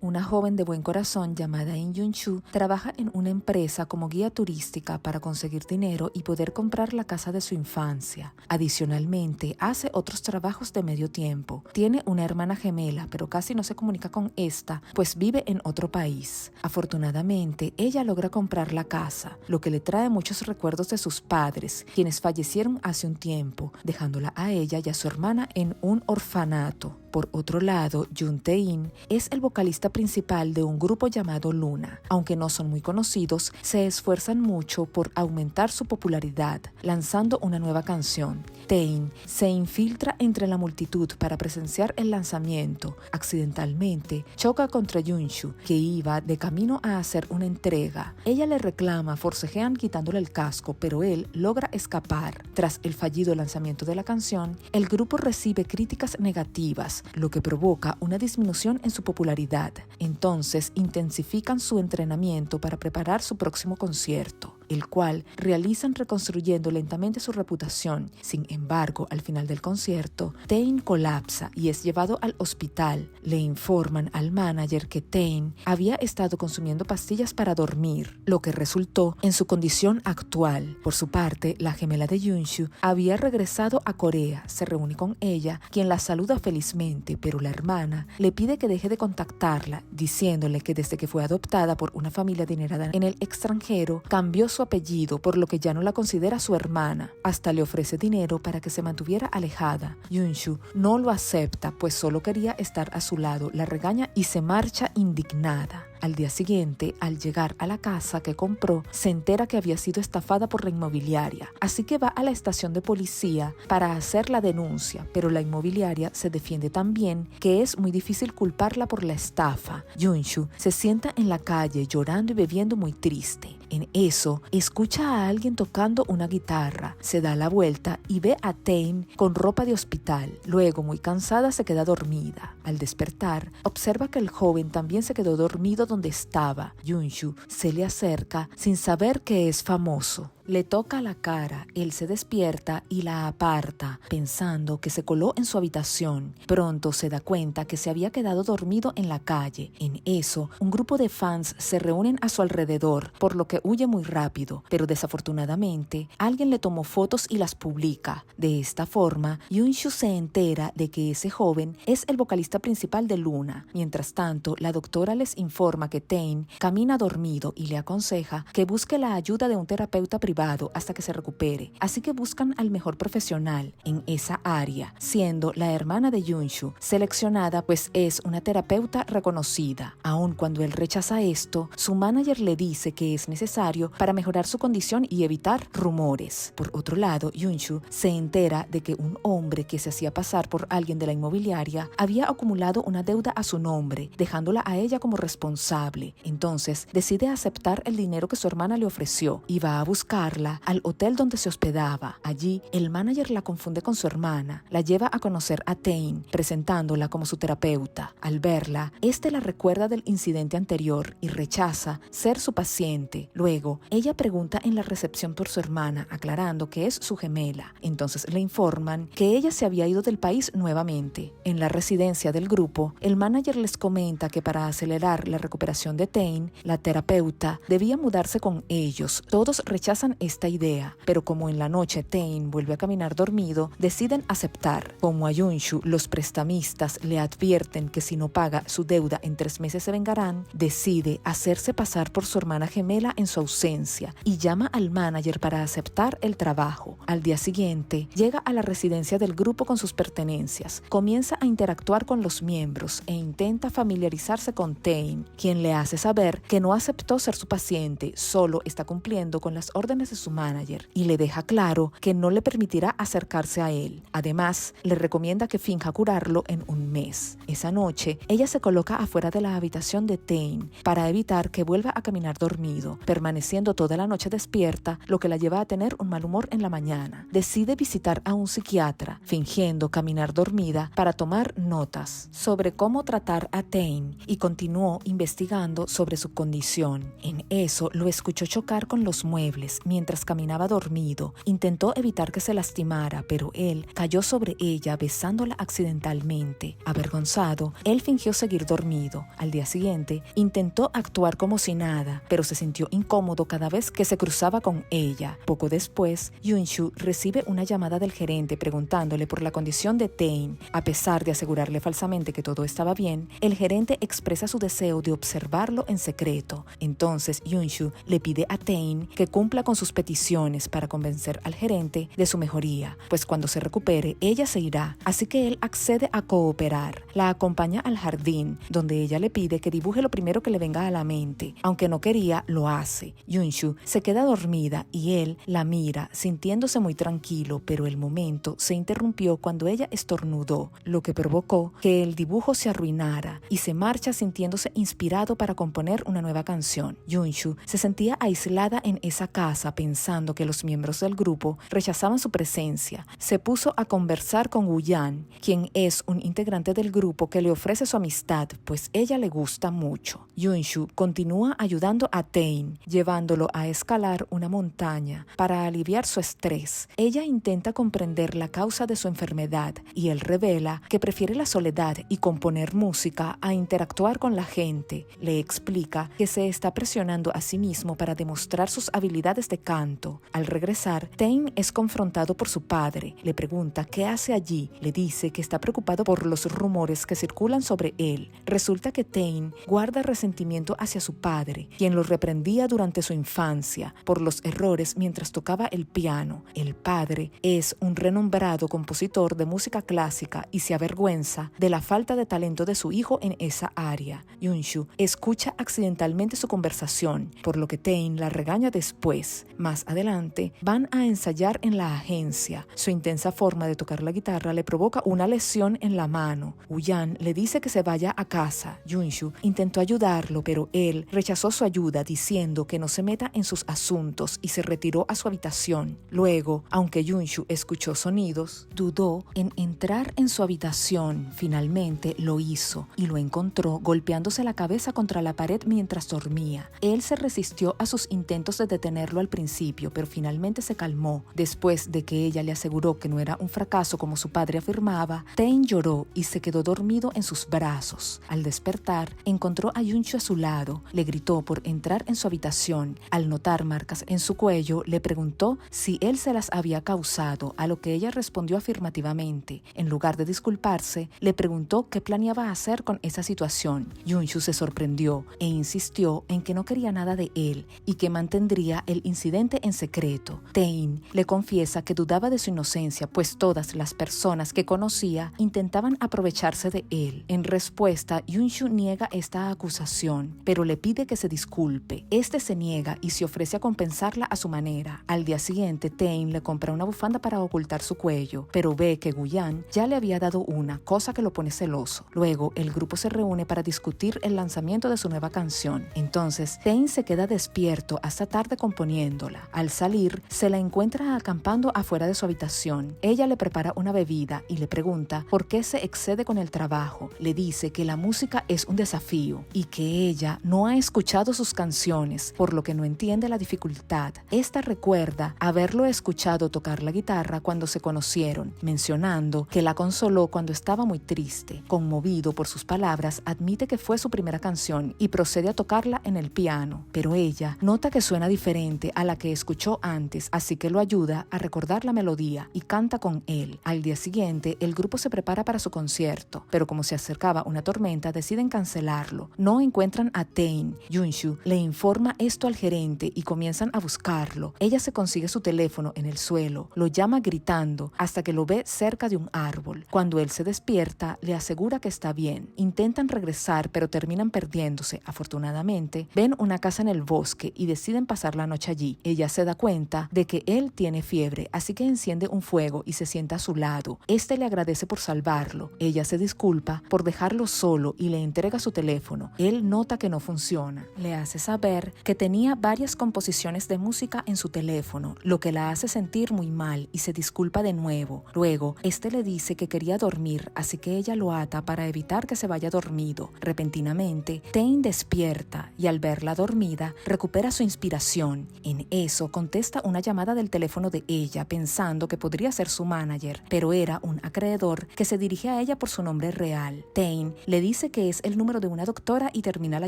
Una joven de buen corazón llamada In Yun-chu trabaja en una empresa como guía turística para conseguir dinero y poder comprar la casa de su infancia. Adicionalmente, hace otros trabajos de medio tiempo. Tiene una hermana gemela, pero casi no se comunica con esta, pues vive en otro país. Afortunadamente, ella logra comprar la casa, lo que le trae muchos recuerdos de sus padres, quienes fallecieron hace un tiempo, dejándola a ella y a su hermana en un orfanato. Por otro lado, Yoon Tae-in es el vocalista principal de un grupo llamado Luna. Aunque no son muy conocidos, se esfuerzan mucho por aumentar su popularidad, lanzando una nueva canción. Tae-in se infiltra entre la multitud para presenciar el lanzamiento. Accidentalmente, choca contra Yun-shu, que iba de camino a hacer una entrega. Ella le reclama, forcejean quitándole el casco, pero él logra escapar. Tras el fallido lanzamiento de la canción, el grupo recibe críticas negativas, lo que provoca una disminución en su popularidad. Entonces intensifican su entrenamiento para preparar su próximo concierto, el cual realizan reconstruyendo lentamente su reputación. Sin embargo, al final del concierto, Tae-in colapsa y es llevado al hospital. Le informan al manager que Tae-in había estado consumiendo pastillas para dormir, lo que resultó en su condición actual. Por su parte, la gemela de Yun-shu había regresado a Corea, se reúne con ella, quien la saluda felizmente, pero la hermana le pide que deje de contactarla, diciéndole que desde que fue adoptada por una familia adinerada en el extranjero, cambió su apellido, por lo que ya no la considera su hermana. Hasta le ofrece dinero para que se mantuviera alejada. Yun-shu no lo acepta, pues solo quería estar a su lado, la regaña y se marcha indignada. Al día siguiente, al llegar a la casa que compró, se entera que había sido estafada por la inmobiliaria, así que va a la estación de policía para hacer la denuncia, pero la inmobiliaria se defiende tan bien que es muy difícil culparla por la estafa. Yun-shu se sienta en la calle llorando y bebiendo muy triste. En eso, escucha a alguien tocando una guitarra, se da la vuelta y ve a Tae-in con ropa de hospital. Luego, muy cansada, se queda dormida. Al despertar, observa que el joven también se quedó dormido donde estaba. Yun-shu se le acerca sin saber que es famoso. Le toca la cara, él se despierta y la aparta, pensando que se coló en su habitación. Pronto se da cuenta que se había quedado dormido en la calle. En eso, un grupo de fans se reúnen a su alrededor, por lo que huye muy rápido, pero desafortunadamente, alguien le tomó fotos y las publica. De esta forma, Yun-shu se entera de que ese joven es el vocalista principal de Luna. Mientras tanto, la doctora les informa que Tae-in camina dormido y le aconseja que busque la ayuda de un terapeuta privado hasta que se recupere, así que buscan al mejor profesional en esa área, siendo la hermana de Yun-shu seleccionada, pues es una terapeuta reconocida. Aun cuando él rechaza esto, su manager le dice que es necesario para mejorar su condición y evitar rumores. Por otro lado, Yun-shu se entera de que un hombre que se hacía pasar por alguien de la inmobiliaria había acumulado una deuda a su nombre, dejándola a ella como responsable. Entonces decide aceptar el dinero que su hermana le ofreció y va a buscar al hotel donde se hospedaba. Allí, el manager la confunde con su hermana, la lleva a conocer a Tae-in, presentándola como su terapeuta. Al verla, este la recuerda del incidente anterior y rechaza ser su paciente. Luego, ella pregunta en la recepción por su hermana, aclarando que es su gemela. Entonces le informan que ella se había ido del país nuevamente. En la residencia del grupo, el manager les comenta que para acelerar la recuperación de Tae-in, la terapeuta debía mudarse con ellos. Todos rechazan esta idea, pero como en la noche Tae-in vuelve a caminar dormido, deciden aceptar. Como a Yun-shu los prestamistas le advierten que si no paga su deuda en 3 meses se vengarán, decide hacerse pasar por su hermana gemela en su ausencia y llama al manager para aceptar el trabajo. Al día siguiente, llega a la residencia del grupo con sus pertenencias, comienza a interactuar con los miembros e intenta familiarizarse con Tae-in, quien le hace saber que no aceptó ser su paciente, solo está cumpliendo con las órdenes órdenes de su manager y le deja claro que no le permitirá acercarse a él. Además, le recomienda que finja curarlo en un mes. Esa noche, ella se coloca afuera de la habitación de Tain para evitar que vuelva a caminar dormido, permaneciendo toda la noche despierta, lo que la lleva a tener un mal humor en la mañana. Decide visitar a un psiquiatra, fingiendo caminar dormida para tomar notas sobre cómo tratar a Tain y continuó investigando sobre su condición. En eso lo escuchó chocar con los muebles mientras caminaba dormido. Intentó evitar que se lastimara, pero él cayó sobre ella besándola accidentalmente. Avergonzado, él fingió seguir dormido. Al día siguiente, intentó actuar como si nada, pero se sintió incómodo cada vez que se cruzaba con ella. Poco después, Yunshu recibe una llamada del gerente preguntándole por la condición de Tain. A pesar de asegurarle falsamente que todo estaba bien, el gerente expresa su deseo de observarlo en secreto. Entonces Yunshu le pide a Tain que cumpla con sus peticiones para convencer al gerente de su mejoría, pues cuando se recupere ella se irá, así que él accede a cooperar. La acompaña al jardín, donde ella le pide que dibuje lo primero que le venga a la mente. Aunque no quería, lo hace. Yunshu se queda dormida y él la mira, sintiéndose muy tranquilo, pero el momento se interrumpió cuando ella estornudó, lo que provocó que el dibujo se arruinara y se marcha sintiéndose inspirado para componer una nueva canción. Yunshu se sentía aislada en esa casa, pensando que los miembros del grupo rechazaban su presencia. Se puso a conversar con Woo-Yan, quien es un integrante del grupo que le ofrece su amistad, pues ella le gusta mucho. Yunshu continúa ayudando a Tain, llevándolo a escalar una montaña para aliviar su estrés. Ella intenta comprender la causa de su enfermedad y él revela que prefiere la soledad y componer música a interactuar con la gente. Le explica que se está presionando a sí mismo para demostrar sus habilidades de canto. Al regresar, Tain es confrontado por su padre. Le pregunta qué hace allí. Le dice que está preocupado por los rumores que circulan sobre él. Resulta que Tain guarda resentimiento hacia su padre, quien lo reprendía durante su infancia por los errores mientras tocaba el piano. El padre es un renombrado compositor de música clásica y se avergüenza de la falta de talento de su hijo en esa área. Yunshu escucha accidentalmente su conversación, por lo que Tain la regaña después. Más adelante, van a ensayar en la agencia. Su intensa forma de tocar la guitarra le provoca una lesión en la mano. Woo-Yan le dice que se vaya a casa. Yunshu intentó ayudarlo, pero él rechazó su ayuda diciendo que no se meta en sus asuntos y se retiró a su habitación. Luego, aunque Yunshu escuchó sonidos, dudó en entrar en su habitación. Finalmente lo hizo y lo encontró golpeándose la cabeza contra la pared mientras dormía. Él se resistió a sus intentos de detenerlo al principio, pero finalmente se calmó. Después de que ella le aseguró que no era un fracaso como su padre afirmaba, Tain lloró y se quedó dormido en sus brazos. Al despertar, encontró a Yunshu a su lado. Le gritó por entrar en su habitación. Al notar marcas en su cuello, le preguntó si él se las había causado, a lo que ella respondió afirmativamente. En lugar de disculparse, le preguntó qué planeaba hacer con esa situación. Yunshu se sorprendió e insistió en que no quería nada de él y que mantendría el incidente en secreto. Tain le confiesa que dudaba de su inocencia, pues todas las personas que conocía intentaban aprovecharse de él. En respuesta, Yunshu niega esta acusación, pero le pide que se disculpe. Este se niega y se ofrece a compensarla a su manera. Al día siguiente, Tain le compra una bufanda para ocultar su cuello, pero ve que Woo-Yan ya le había dado una, cosa que lo pone celoso. Luego, el grupo se reúne para discutir el lanzamiento de su nueva canción. Entonces, Tain se queda despierto hasta tarde componiéndola. Al salir, se la encuentra acampando afuera de su habitación. Ella le prepara una bebida y le pregunta por qué se excede con el trabajo. Le dice que la música es un desafío y que ella no ha escuchado sus canciones, por lo que no entiende la dificultad. Esta recuerda haberlo escuchado tocar la guitarra cuando se conocieron, mencionando que la consoló cuando estaba muy triste. Conmovido por sus palabras, admite que fue su primera canción y procede a tocarla en el piano, pero ella nota que suena diferente a la que escuchó antes, así que lo ayuda a recordar la melodía y canta con él. Al día siguiente, el grupo se prepara para su concierto, pero como se acercaba una tormenta, deciden cancelarlo. No encuentran a Tain. Yunshu le informa esto al gerente y comienzan a buscarlo. Ella se consigue su teléfono en el suelo, lo llama gritando hasta que lo ve cerca de un árbol. Cuando él se despierta, le asegura que está bien. Intentan regresar, pero terminan perdiéndose. Afortunadamente, ven una casa en el bosque y deciden pasar la noche allí. allí. Ella se da cuenta de que él tiene fiebre, así que enciende un fuego y se sienta a su lado. Este le agradece por salvarlo. Ella se disculpa por dejarlo solo y le entrega su teléfono. Él nota que no funciona. Le hace saber que tenía varias composiciones de música en su teléfono, lo que la hace sentir muy mal y se disculpa de nuevo. Luego, este le dice que quería dormir, así que ella lo ata para evitar que se vaya dormido. Repentinamente, Tain despierta y al verla dormida, recupera su inspiración. En eso, contesta una llamada del teléfono de ella, pensando que podría ser su manager, pero era un acreedor que se dirige a ella por su nombre real. Tain le dice que es el número de una doctora y termina la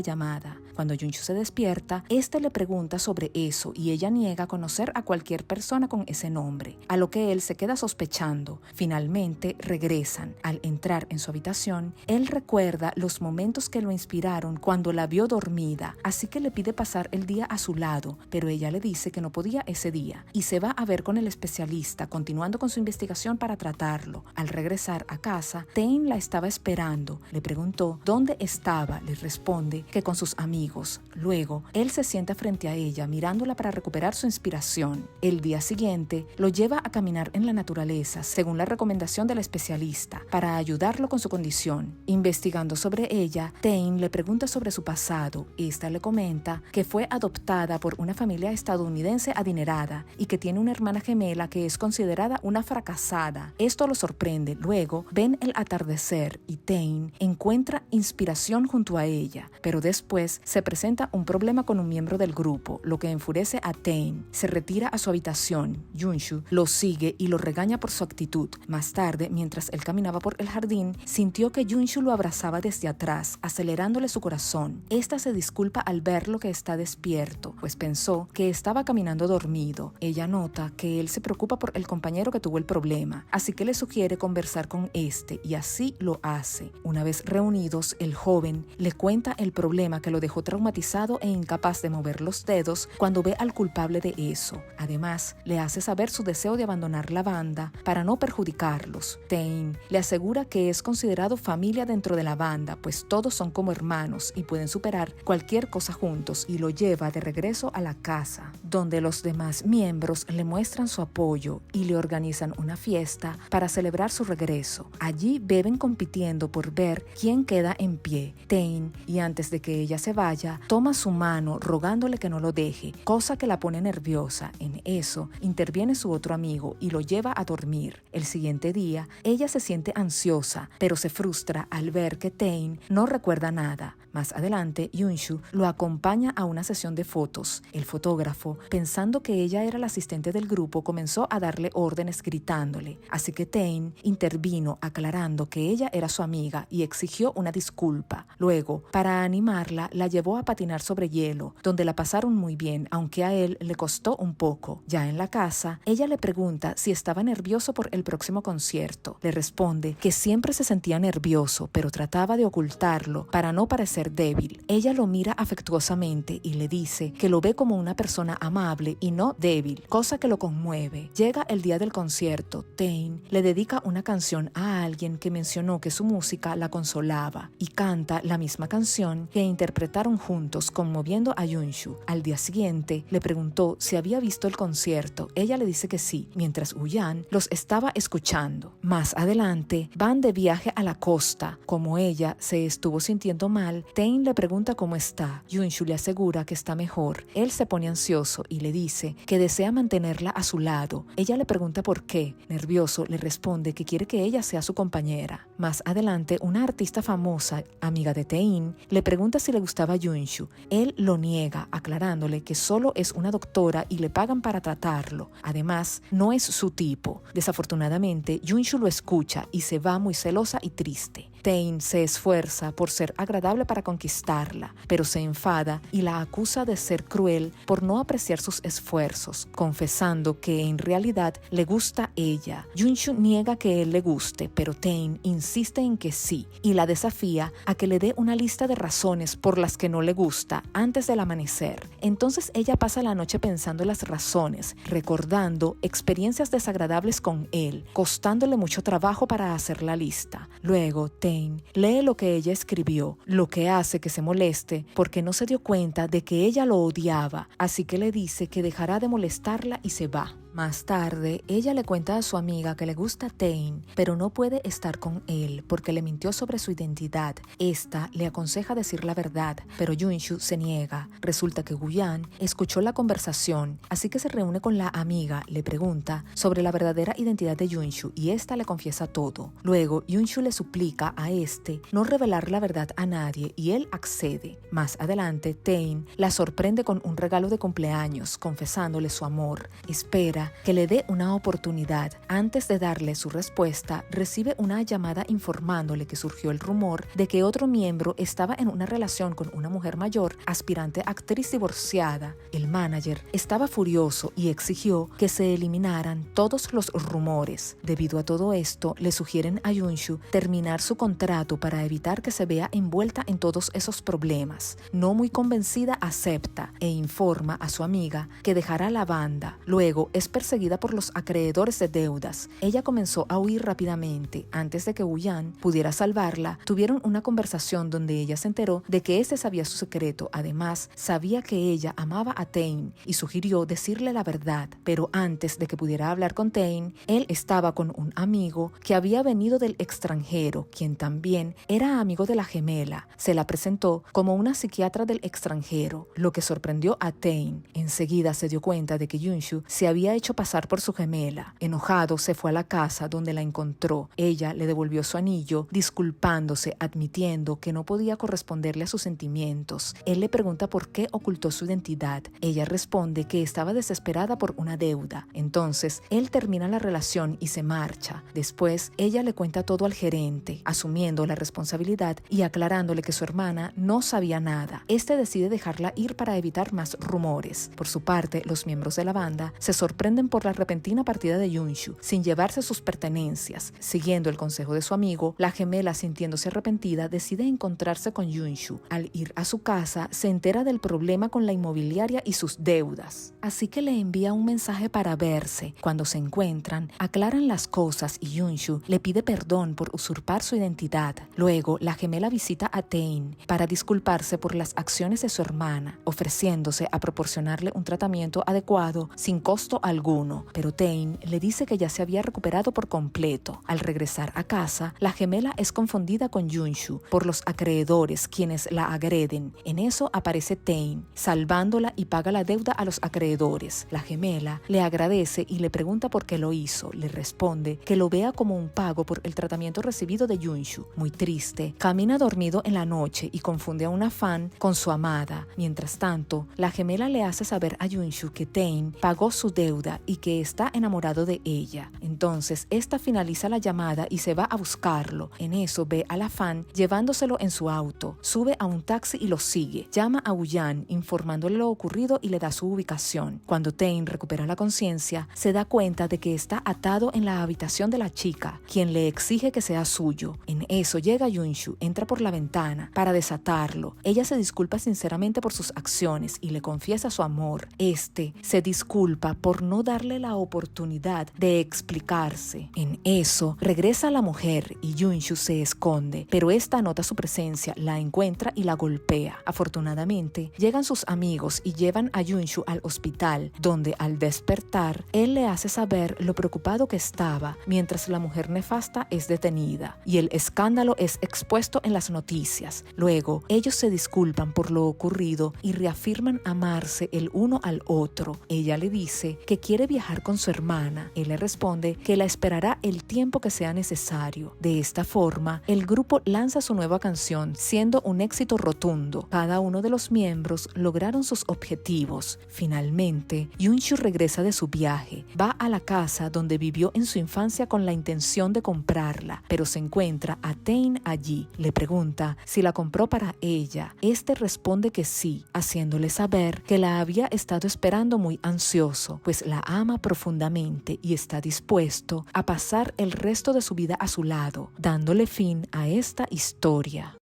llamada. Cuando Yunshu se despierta, este le pregunta sobre eso y ella niega conocer a cualquier persona con ese nombre, a lo que él se queda sospechando. Finalmente regresan. Al entrar en su habitación, él recuerda los momentos que lo inspiraron cuando la vio dormida, así que le pide pasar el día a su lado, pero ella le dice que no podía ese día y se va a ver con el especialista, continuando con su investigación para tratarlo. Al regresar a casa, Tain la estaba esperando. Le preguntó dónde estaba. Le responde que con sus amigos. Luego, él se sienta frente a ella, mirándola para recuperar su inspiración. El día siguiente, lo lleva a caminar en la naturaleza, según la recomendación del especialista, para ayudarlo con su condición. Investigando sobre ella, Tain le pregunta sobre su pasado. Esta le comenta que fue adoptada por una familia estadounidense adinerada y que tiene una hermana gemela que es considerada una fracasada. Esto lo sorprende. Luego, ven el atardecer y Tain encuentra inspiración junto a ella, pero después se presenta un problema con un miembro del grupo, lo que enfurece a Tain. Se retira a su habitación. Yunshu lo sigue y lo regaña por su actitud. Más tarde, mientras él caminaba por el jardín, sintió que Yunshu lo abrazaba desde atrás, acelerándole su corazón. Esta se disculpa al verlo que está despierto, pues pensó que estaba caminando dormido. Ella nota que él se preocupa por el compañero que tuvo el problema, así que le sugiere conversar con este y así lo hace. Una vez reunidos, el joven le cuenta el problema que lo dejó traumatizado e incapaz de mover los dedos cuando ve al culpable de eso. Además, le hace saber su deseo de abandonar la banda para no perjudicarlos. Tain le asegura que es considerado familia dentro de la banda, pues todos son como hermanos y pueden superar cualquier cosa juntos, y lo lleva de regreso a la casa, donde los demás miembros le muestran su apoyo y le organizan una fiesta para celebrar su regreso. Allí beben compitiendo por ver quién queda en pie. Tain, y antes de que ella se vaya, toma su mano rogándole que no lo deje, cosa que la pone nerviosa. En eso, interviene su otro amigo y lo lleva a dormir. El siguiente día, ella se siente ansiosa, pero se frustra al ver que Tain no recuerda nada. Más adelante, Yunshu lo acompaña a una sesión de fotos. El fotógrafo, pensando que ella era la asistente del grupo, comenzó a darle órdenes gritándole. Así que Tain intervino aclarando que ella era su amiga y exigió una disculpa. Luego, para animarla, la llevó a patinar sobre hielo, donde la pasaron muy bien, aunque a él le costó un poco. Ya en la casa, ella le pregunta si estaba nervioso por el próximo concierto. Le responde que siempre se sentía nervioso, pero trataba de ocultarlo para no parecer débil. Ella lo mira afectuosamente y le dice que lo ve como una persona amable y no débil, cosa que lo conmueve. Llega el día del concierto. Tain le dedica una canción a alguien que mencionó que su música la consolaba y canta la misma canción que interpretaron juntos, conmoviendo a Yunshu. Al día siguiente le preguntó si había visto el concierto. Ella le dice que sí, mientras Uyan los estaba escuchando. Más adelante van de viaje a la costa. Como ella se estuvo sintiendo mal, Tain le pregunta cómo está. Yunshu le asegura que está mejor. Él se pone ansioso y le dice que desea mantenerla a su lado. Ella le pregunta por qué. Nervioso, le responde que quiere que ella sea su compañera. Más adelante, una artista famosa, amiga de Tain, le pregunta si le gustaba Yunshu. Él lo niega, aclarándole que solo es una doctora y le pagan para tratarlo. Además, no es su tipo. Desafortunadamente, Yunshu lo escucha y se va muy celosa y triste. Tain se esfuerza por ser agradable para conquistarla, pero se enfada y la acusa de ser cruel por no apreciar sus esfuerzos, confesando que en realidad le gusta ella. Yunshu niega que él le guste, pero Tain insiste en que sí y la desafía a que le dé una lista de razones por las que no le gusta antes del amanecer. Entonces ella pasa la noche pensando en las razones, recordando experiencias desagradables con él, costándole mucho trabajo para hacer la lista. Luego, Tain Tae lee lo que ella escribió, lo que hace que se moleste porque no se dio cuenta de que ella lo odiaba, así que le dice que dejará de molestarla y se va. Más tarde, ella le cuenta a su amiga que le gusta Tae, pero no puede estar con él porque le mintió sobre su identidad. Esta le aconseja decir la verdad, pero Yunshu se niega. Resulta que Woo-Yan escuchó la conversación, así que se reúne con la amiga, le pregunta sobre la verdadera identidad de Yunshu y esta le confiesa todo. Luego, Yunshu le suplica a este no revelar la verdad a nadie y él accede. Más adelante, Tae la sorprende con un regalo de cumpleaños, confesándole su amor. Espera que le dé una oportunidad. Antes de darle su respuesta, recibe una llamada informándole que surgió el rumor de que otro miembro estaba en una relación con una mujer mayor, aspirante actriz divorciada. El manager estaba furioso y exigió que se eliminaran todos los rumores. Debido a todo esto, le sugieren a Yunshu terminar su contrato para evitar que se vea envuelta en todos esos problemas. No muy convencida, acepta e informa a su amiga que dejará la banda. Luego es perseguida por los acreedores de deudas. Ella comenzó a huir rápidamente. Antes de que Woo-Yan pudiera salvarla, tuvieron una conversación donde ella se enteró de que este sabía su secreto. Además, sabía que ella amaba a Tae y sugirió decirle la verdad. Pero antes de que pudiera hablar con Tae, él estaba con un amigo que había venido del extranjero, quien también era amigo de la gemela. Se la presentó como una psiquiatra del extranjero, lo que sorprendió a Tae. Enseguida se dio cuenta de que Yunshu se había hecho pasar por su gemela. Enojado, se fue a la casa donde la encontró. Ella le devolvió su anillo, disculpándose, admitiendo que no podía corresponderle a sus sentimientos. Él le pregunta por qué ocultó su identidad. Ella responde que estaba desesperada por una deuda. Entonces, él termina la relación y se marcha. Después, ella le cuenta todo al gerente, asumiendo la responsabilidad y aclarándole que su hermana no sabía nada. Este decide dejarla ir para evitar más rumores. Por su parte, los miembros de la banda se sorprenden por la repentina partida de Yunshu, sin llevarse sus pertenencias. Siguiendo el consejo de su amigo, la gemela, sintiéndose arrepentida, decide encontrarse con Yunshu. Al ir a su casa, se entera del problema con la inmobiliaria y sus deudas. Así que le envía un mensaje para verse. Cuando se encuentran, aclaran las cosas y Yunshu le pide perdón por usurpar su identidad. Luego, la gemela visita a Tae para disculparse por las acciones de su hermana, ofreciéndose a proporcionarle un tratamiento adecuado sin costo alguno, pero Tae le dice que ya se había recuperado por completo. Al regresar a casa, la gemela es confundida con Yunshu por los acreedores, quienes la agreden. En eso aparece Tae, salvándola y paga la deuda a los acreedores. La gemela le agradece y le pregunta por qué lo hizo. Le responde que lo vea como un pago por el tratamiento recibido de Yunshu. Muy triste, camina dormido en la noche y confunde a una fan con su amada. Mientras tanto, la gemela le hace saber a Yunshu que Tae pagó su deuda y que está enamorado de ella. Entonces, esta finaliza la llamada y se va a buscarlo. En eso ve a la fan llevándoselo en su auto. Sube a un taxi y lo sigue. Llama a Woo-Yan informándole lo ocurrido y le da su ubicación. Cuando Tae recupera la conciencia, se da cuenta de que está atado en la habitación de la chica, quien le exige que sea suyo. En eso llega Yunshu, entra por la ventana para desatarlo. Ella se disculpa sinceramente por sus acciones y le confiesa su amor. Este se disculpa por no darle la oportunidad de explicarse. En eso, regresa la mujer y Yunshu se esconde, pero esta nota su presencia, la encuentra y la golpea. Afortunadamente, llegan sus amigos y llevan a Yunshu al hospital, donde al despertar, él le hace saber lo preocupado que estaba, mientras la mujer nefasta es detenida, y el escándalo es expuesto en las noticias. Luego, ellos se disculpan por lo ocurrido y reafirman amarse el uno al otro. Ella le dice que quiere viajar con su hermana. Él le responde que la esperará el tiempo que sea necesario. De esta forma, el grupo lanza su nueva canción, siendo un éxito rotundo. Cada uno de los miembros lograron sus objetivos. Finalmente, Yunshu regresa de su viaje. Va a la casa donde vivió en su infancia con la intención de comprarla, pero se encuentra a Tae allí. Le pregunta si la compró para ella. Este responde que sí, haciéndole saber que la había estado esperando muy ansioso, pues la ama profundamente y está dispuesto a pasar el resto de su vida a su lado, dándole fin a esta historia.